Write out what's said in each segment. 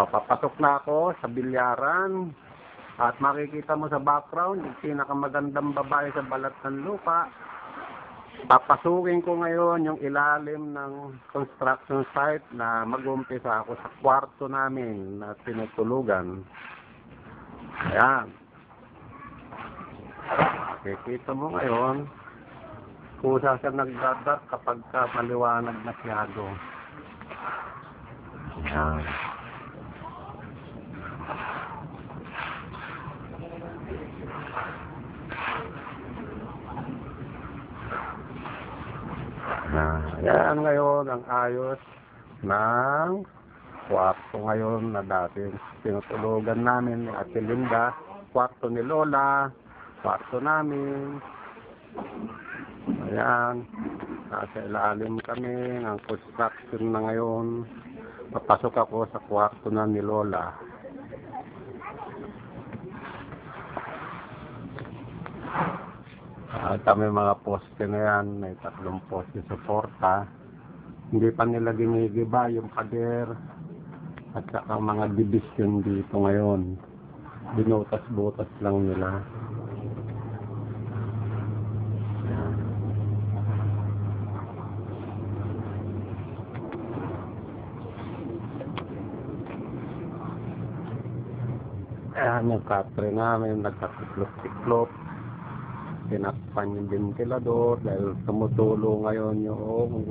Papasok na ako sa bilyaran. At makikita mo sa background, yung pinakamagandang babae sa balat ng lupa. Papasukin ko ngayon yung ilalim ng construction site na mag-umpisa ako sa kwarto namin na tinutulugan. Ayan. Kikita mo ngayon kung saan siya nagdadat kapag maliwanag masyado. Ayan. Ayan ngayon ang ayos ng kwarto ngayon na dati tinutulugan namin ni Ate Linda. Kwarto ni Lola, kwarto namin. Ayan, nasa ilalim kami ng construction na ngayon. Papasok ako sa kwarto na ni Lola. At may mga poste na yan, may 3 poste suporta. Hindi pa nila ginigiba yung pader at saka mga division dito ngayon. Binutas-butas lang nila. Ayan yung katre namin, nagkatiklop-tiklop. Tinakpan yung ventilador dahil tumutulo ngayon yung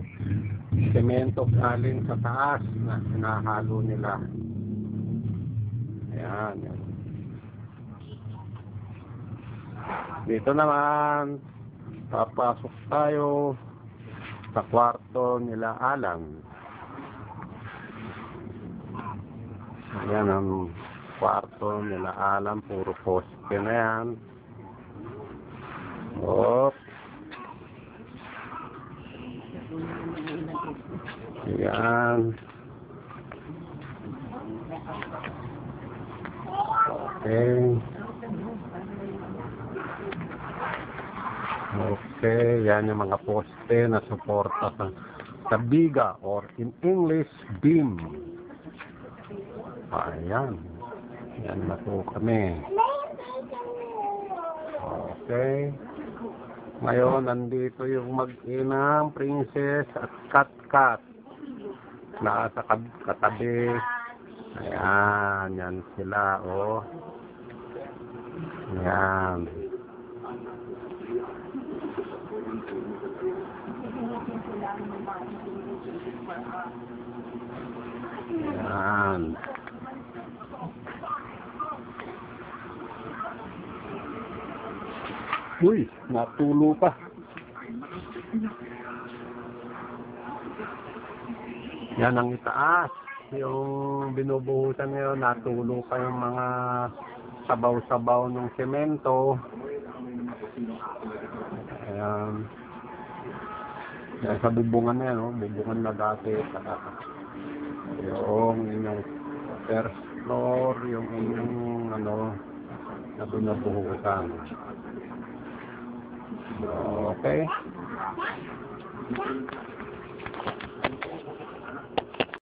semento galing sa taas na sinahalo nila. Ayan. Dito naman papasok tayo sa kwarto nila Alan. Ayan ang kwarto nila Alan, puro poste na yan. Oh. Yan. Okay. Okay, yan yung mga poste na suporta sa biga or in English, beam. Ayan. Yan na po kami. Okay. Ngayon, nandito yung mag-inang princess at cat-cat. Nasa katabi. Ayan, yan sila, oh. Ayan. Ayan. Uy, natulo pa. Yan ang itaas. Yung binubuhusan ngayon, natulo pa yung mga sabaw-sabaw ng semento. Ayan. Yan sa bubungan na yan, oh. Bubungan na dati. Yung first floor, yung na binubuhusan. Okay.